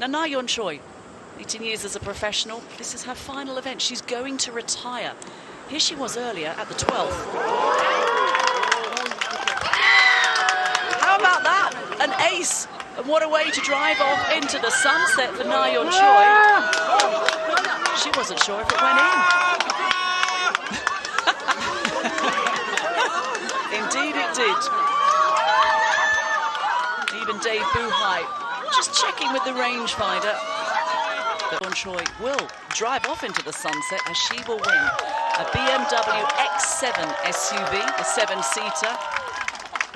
Now, Na Yeon-choi, 18 years as a professional, this is her final event. She's going to retire. Here she was earlier at the 12th. How about that? An ace. And what a way to drive off into the sunset for Na Yeon-choi. She wasn't sure if it went in. Indeed it did. Even Dave Buhai just checking with the rangefinder. Yeon-choi will drive off into the sunset as she will win a BMW X7 SUV, a 7-seater,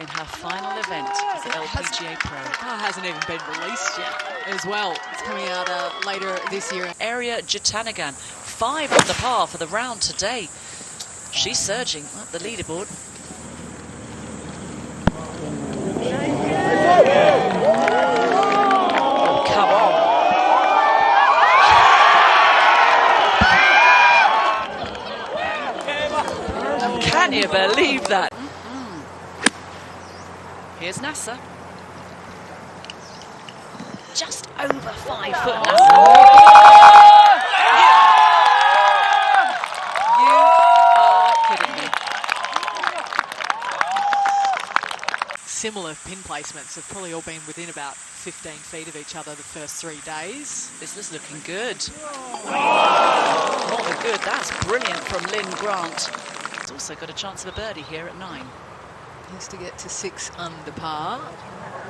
in her final event as the LPGA Pro. Hasn't even been released yet as well. It's coming out later this year. Arya Jitanagan, 5 under par for the round today. She's surging up the leaderboard. Oh, come on. Can you believe that? Here's NASA. Just over 5 foot, NASA. You are kidding me. Similar pin placements have probably all been within about 15 feet of each other the first 3 days. This is looking good. More than good. That's brilliant from Lynn Grant. It's also got a chance of a birdie here at 9. Has to get to 6 under par.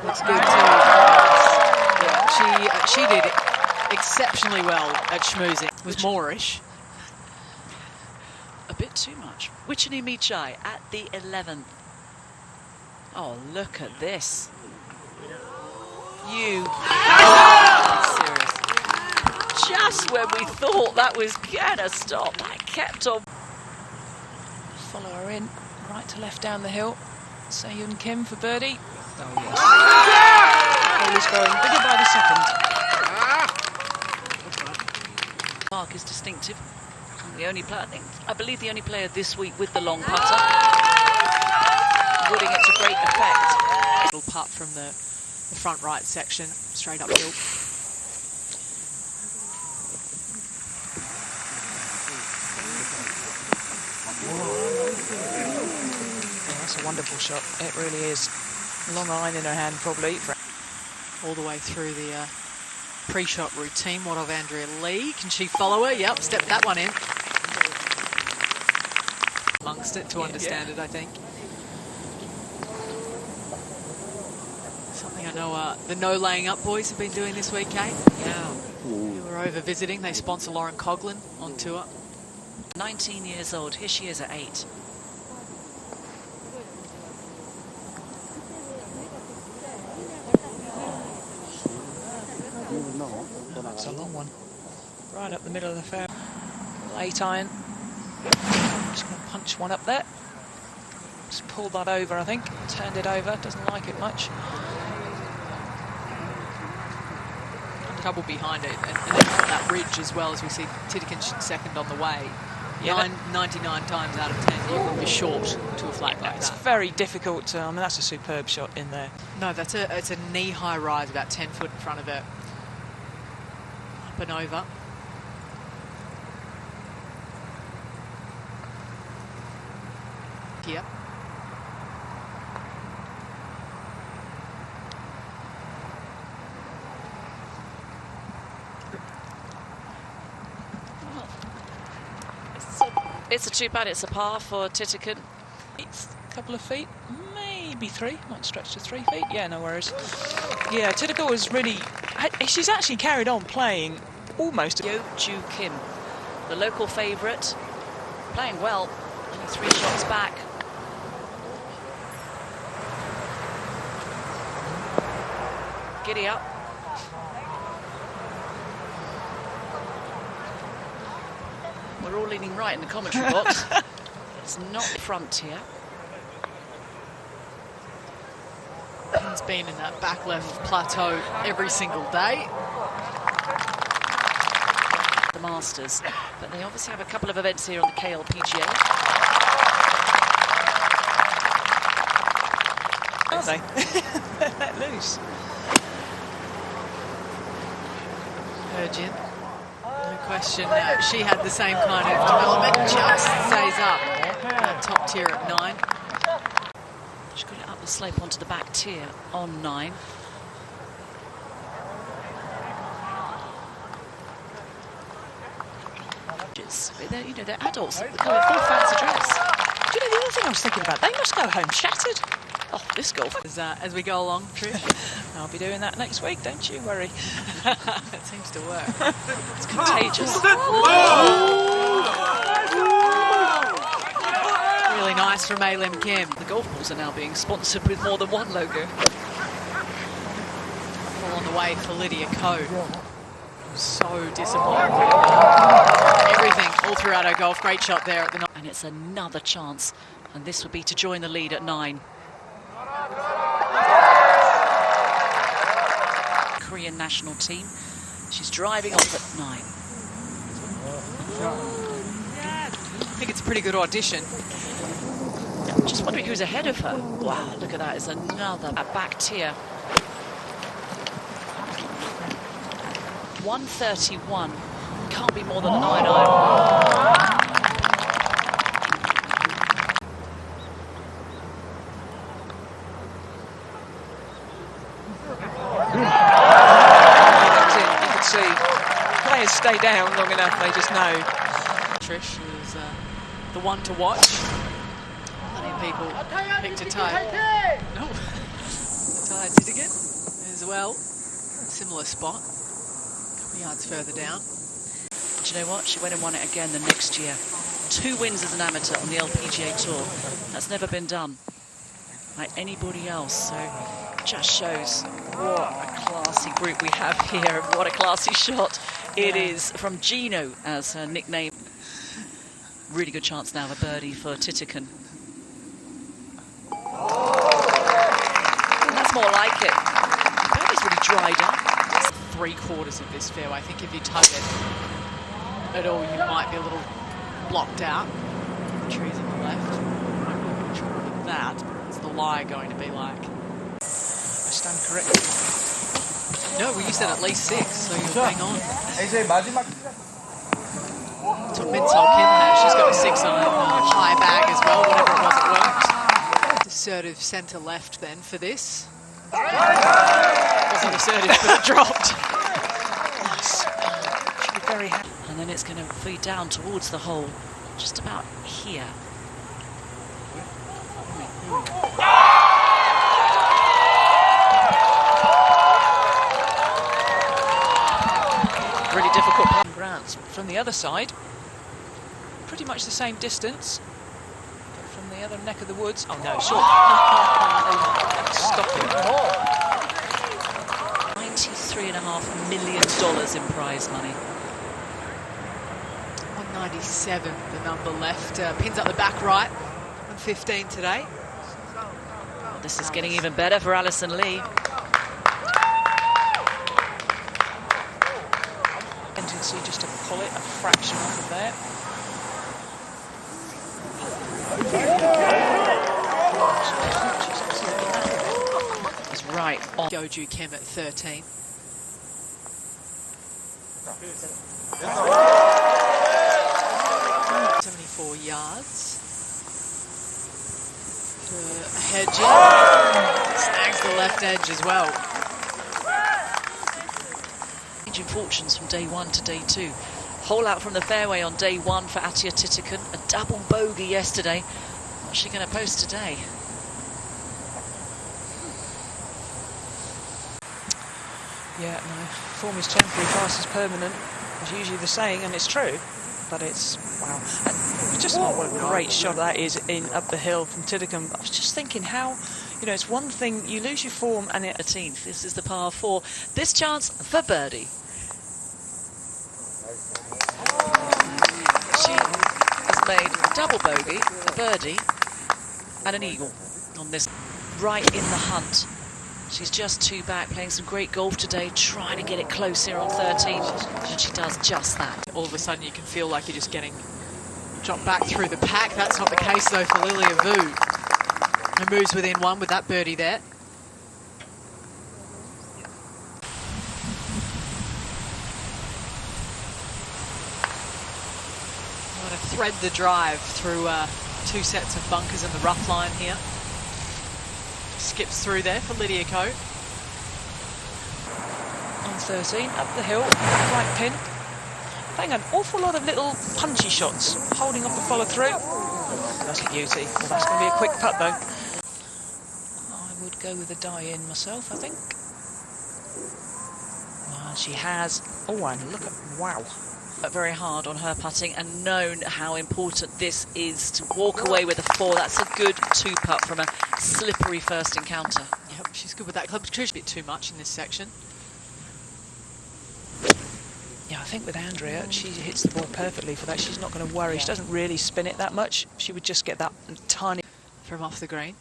Looks good too. Yeah, she did exceptionally well at schmoozing. It was Moorish. A bit too much. Wichini Michai at the 11th. Oh, look at this. You. Serious. Just when we thought that was gonna stop, that kept on. Follow her in, right to left down the hill. Se-Yoon Kim for birdie. Oh yes. Hole is growing bigger by the second. Mark is distinctive. The only player, I believe the only player this week with the long putter. Wooding it to great effect. Little putt from the front right section, straight uphill. That's a wonderful shot. It really is. Long iron in her hand, probably. All the way through the pre-shot routine. What of Andrea Lee? Can she follow her? Yep, step that one in. Amongst it to understand it, I think. Something I know the No Laying Up boys have been doing this week, Kate. Yeah. Who were over visiting. They sponsor Lauren Coughlin on tour. 19 years old. Here she is at 8. That's a long one. Right up the middle of the fair. 8 iron. Just going to punch one up there. Just pulled that over, I think. Turned it over. Doesn't like it much. Trouble behind it. And then on that ridge as well, as we see Titikin second on the way. Yeah, 99 times out of 10, you would be short to a flag like It's that. very difficult. I mean, that's a superb shot in there. No, it's a knee-high rise, about 10 foot in front of her. Up and over. Here. It's a too bad. It's a par for Titikin. It's a couple of feet, maybe 3. Might stretch to 3 feet. Yeah, no worries. Yeah, Titikin was really... She's actually carried on playing almost... Yo Ju Kim, the local favourite, playing well. Only 3 shots back. Giddy up. We're all leaning right in the commentary box. It's not front here. Pin's been in that back left plateau every single day. The Masters, but they obviously have a couple of events here on the KLPGA. Are they? Let loose. Virgin. No question. She had the same kind of development. Just stays up. Top tier at 9. She's got it up the slope onto the back tier on 9. You know, they're adults. They're full fancy dress. Do you know the other thing I was thinking about? They must go home shattered. Oh, this golf. As we go along, Trish. I'll be doing that next week, don't you worry. It seems to work. It's contagious. Really nice from Alim Kim. The golf balls are now being sponsored with more than one logo. All on the way for Lydia Ko. So disappointed. Everything all throughout her golf. Great shot there at the 9. And it's another chance. And this would be to join the lead at 9. Korean national team. She's driving off at 9. I think it's a pretty good audition. I'm just wondering who's ahead of her. Wow, look at that. It's another back tier. 131. Can't be more than a 9 iron. You can see players stay down long enough, they just know. Trish is the one to watch. Plenty of people picked a tie. No, Ty Tidigan as well. Similar spot. A couple yards further down. Do you know what? She went and won it again the next year. 2 wins as an amateur on the LPGA Tour. That's never been done by anybody else. So just shows what a classy group we have here. What a classy shot it is from Gino as her nickname. Really good chance now of a birdie for Titican. That's more like it. The birdie's really dried up. 3/4 of this fairway. I think if you tug it at all, you might be a little blocked out. Trees on the left. Not sure what that. What's the lie going to be like? I stand corrected. No, well, you said at least 6, so you'll hang on. That's what Minsol Kim has. She's got a 6 on a high bag as well, whatever it was, it worked. Assertive centre left then for this. Wasn't assertive, but it dropped. Should be very happy. And then it's going to feed down towards the hole, just about here. Really difficult. Grants from the other side, pretty much the same distance, but from the other neck of the woods. Oh no, short. Stop it. $93.5 million in prize money. 197, the number left. Pins up the back right. 115 today. This is getting even better for Alison Lee. Tendency just to pull it a fraction off of there. It's right on. Goju Kim at 13. .74 yards. Hedging. Snags the left edge as well. Changing fortunes from day 1 to day 2. Hole out from the fairway on day 1 for Atia Titican. A double bogey yesterday. What's she going to post today? Yeah, no, form is temporary, past is permanent. Is usually the saying, and it's true. But it's, wow. And just what a great shot that is in up the hill from Titican. I was just thinking how, you know, it's one thing, you lose your form and it... 13th. This is the par 4. This chance for birdie. She has made a double bogey, a birdie, and an eagle on this. Right in the hunt. She's just 2 back, playing some great golf today, trying to get it close here on 13, and she does just that. All of a sudden you can feel like you're just getting dropped back through the pack. That's not the case though for Lilia Vu. Who moves within 1 with that birdie there. thread the drive through 2 sets of bunkers in the rough line here. Skips through there for Lydia Ko. On 13, up the hill, right pin. Playing an awful lot of little punchy shots, holding off the follow through. That's a beauty. Well, that's going to be a quick putt though. I would go with a die in myself, I think. And she has. Oh, and look at, wow. Very hard on her putting and known how important this is to walk away with a 4. That's a good 2-putt from a slippery first encounter. Yep, she's good with that club. She's a bit too much in this section. Yeah, I think with Andrea, she hits the ball perfectly for that. She's not going to worry. She doesn't really spin it that much. She would just get that tiny... From off the green.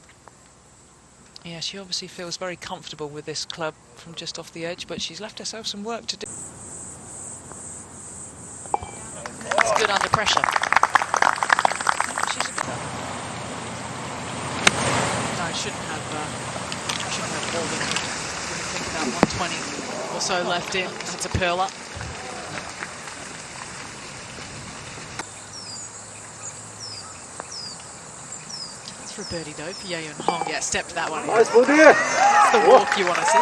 Yeah, she obviously feels very comfortable with this club from just off the edge, but she's left herself some work to do. It's good under pressure. She's a good one. No, I shouldn't have balled it. Didn't think about 120 or so left in. That's a perler. That's for a birdie though, for Yaeun Hong. Yeah, stepped that one. Nice ball, dear. That's the walk you want to see.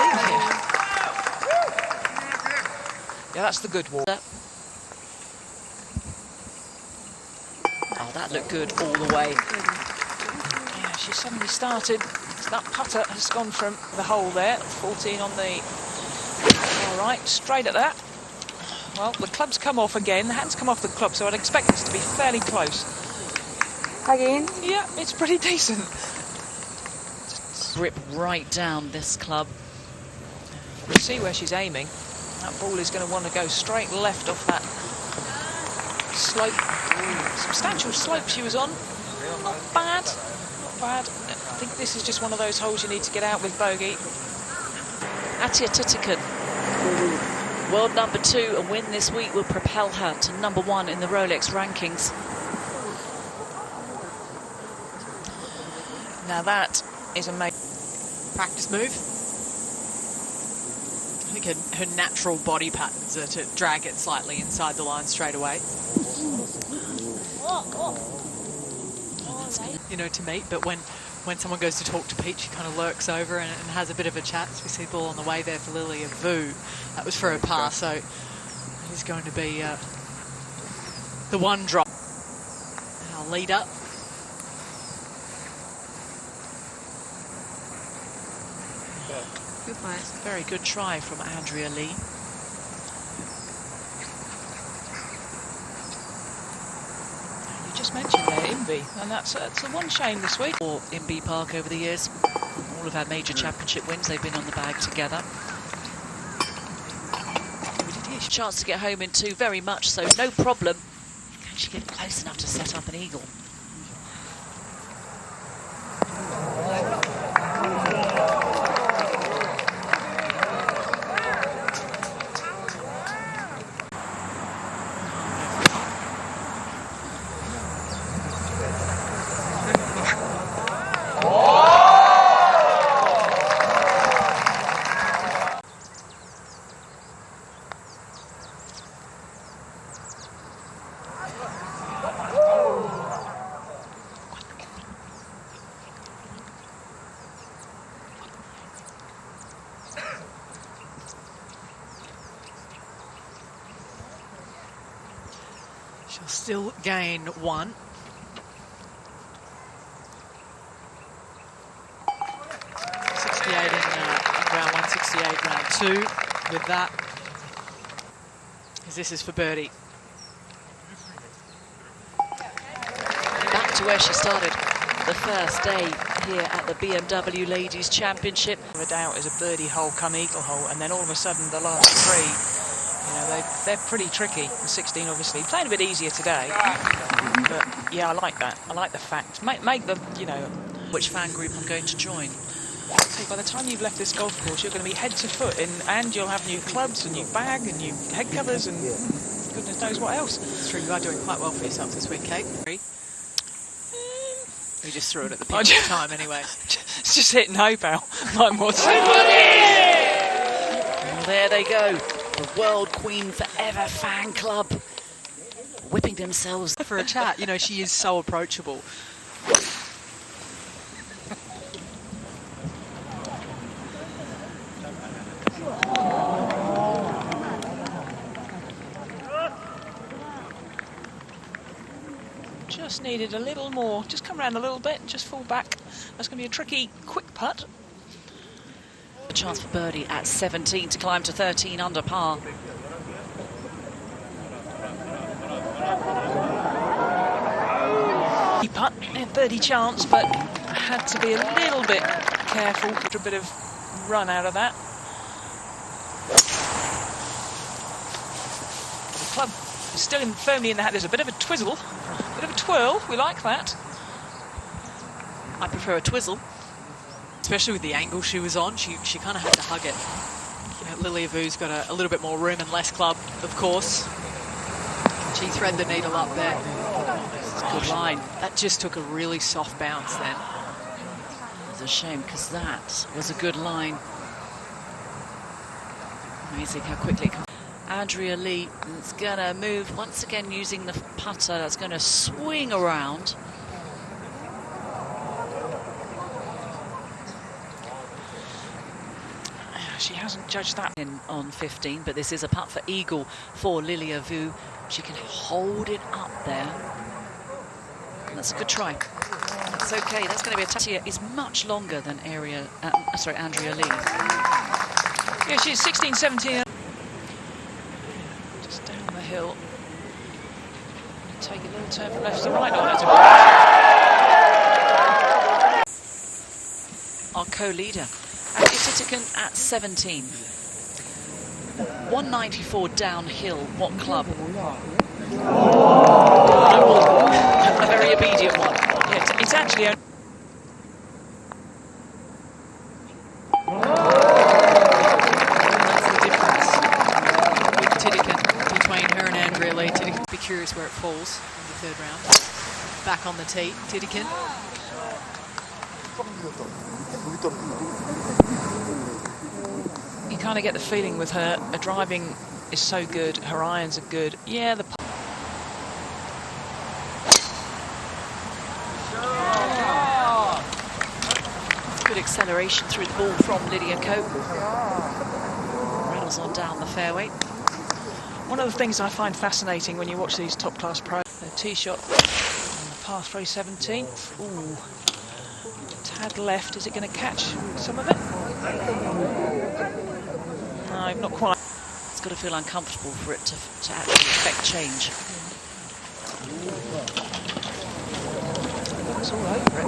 Yeah, that's the good walk. Oh, that looked good all the way. Yeah, she suddenly started. That putter has gone from the hole there, 14 on the... All right, straight at that. Well, the club's come off again. The hand's come off the club, so I'd expect this to be fairly close. Again? Yeah, it's pretty decent. Grip right down this club. We'll see where she's aiming. That ball is going to want to go straight left off that slope. Substantial slope she was on. Not bad. Not bad. I think this is just one of those holes you need to get out with bogey. Atia Titikan, world number 2, a win this week will propel her to number 1 in the Rolex rankings. Now that is amazing. Practice move. I think her natural body patterns are to drag it slightly inside the line straight away. You know, to meet, but when someone goes to talk to Pete, she kind of lurks over and has a bit of a chat. So we see the ball on the way there for Lilia Vu. That was for her par, so it is going to be the one drop. Our leader. Good pass. Very good try from Andrea Lee. You just mentioned there, Inby, and that's the one shame this week. Or in B Park over the years, all have had major championship wins. They've been on the bag together. Chance to get home in 2, very much so, no problem. Can she get close enough to set up an eagle? She'll still gain 1. In round 1, 68 round 2 with that, as this is for birdie. Back to where she started the first day here at the BMW Ladies Championship. Without a doubt is a birdie hole come eagle hole, and then all of a sudden the last 3, you know, they're pretty tricky. The 16 obviously playing a bit easier today, but yeah, I like that. I like the fact. Make them, you know, Which fan group I'm going to join. say by the time you've left this golf course, you're going to be head to foot in, and you'll have new clubs, a new bag, and new head covers, and goodness knows what else. That's true, you are doing quite well for yourself this week, Kate. We just threw it at the pin at the time anyway. It's just hit no bow. Like more Well, there they go. The World Queen Forever fan club. whipping themselves. For a chat, you know, she is so approachable. Just needed a little more. Just come around a little bit, just fall back. That's going to be a tricky, quick putt. A chance for birdie at 17 to climb to 13 under par. Putt, birdie chance, but had to be a little bit careful. A bit of run out of that. The club is still firmly in the hat. There's a bit of a twizzle, a bit of a twirl. We like that. I prefer a twizzle. Especially with the angle she was on, she kind of had to hug it. You know, Lilia Vu's got a little bit more room and less club, of course. She threaded the needle up there. Good line. That just took a really soft bounce then. It's a shame because that was a good line. Amazing how quickly it comes. Andrea Lee is going to move once again using the putter. That's going to swing around. She hasn't judged that. In on 15, but this is a putt for eagle for Lilia Vu. She can hold it up there. That's a good try. That's okay. That's going to be a Tatia is much longer than Andrea Lee. Yeah, she's 16, 17. Just down the hill. Take a little turn from left to right. Oh, that's Our co-leader. Titican at 17. 194 downhill. What club? A very obedient one. yeah, it's actually. That's the difference with Titican between her and Andrea Lee. Titican, be curious where it falls in the third round. Back on the tee, Titican. You kind of get the feeling with her driving is so good, her irons are good. Yeah, the Good acceleration through the ball from Lydia Cope. Rattles on down the fairway. one of the things I find fascinating when you watch these top-class pros, the tee shot on the par 3 17th. Ooh, tad left. Is it going to catch some of it? No, not quite. It's got to feel uncomfortable for it to actually affect change. It's all over it.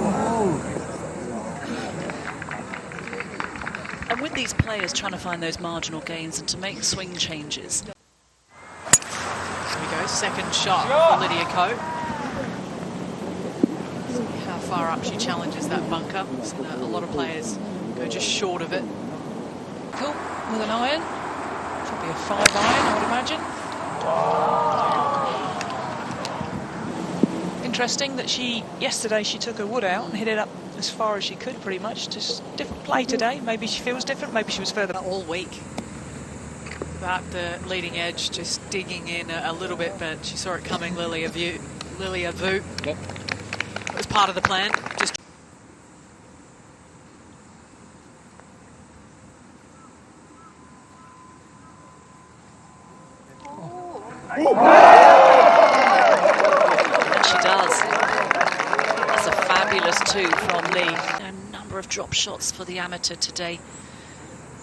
And with these players trying to find those marginal gains and to make swing changes. Here we go, second shot for Lydia Cope. See how far up she challenges that bunker. So a lot of players go just short of it. Cool, with an iron. Probably a 5 iron, I would imagine. Interesting that yesterday she took her wood out and hit it up as far as she could, pretty much. Just different play today. Maybe she feels different, maybe she was further All week. About the leading edge, just digging in a little bit, but she saw it coming, Lilia Vu. Yep. It was part of the plan. Just And she does. That's a fabulous 2 from Lee. A number of drop shots for the amateur today.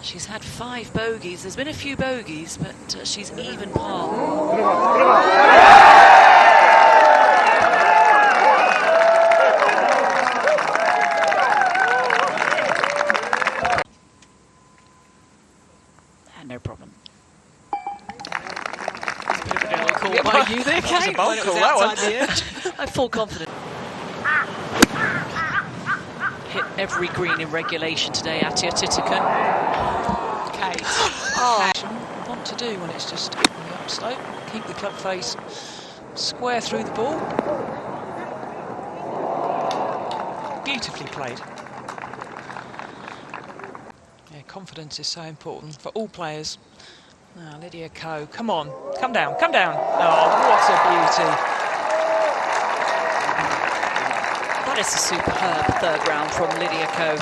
She's had 5 bogeys. There's been a few bogeys, but she's even par. No problem. a bit of an early call by you there, That was a Kate. bold When it was call, that one. outside the edge. I'm full confidence. Hit every green in regulation today, Atia Titican. Kate. Oh. Want to do when it's just on the upslope. Keep the club face square through the ball. Beautifully played. Yeah, confidence is so important for all players. Now, Lydia Ko, come on, come down, come down. Oh, what a beauty. That is a superb third round from Lydia Ko.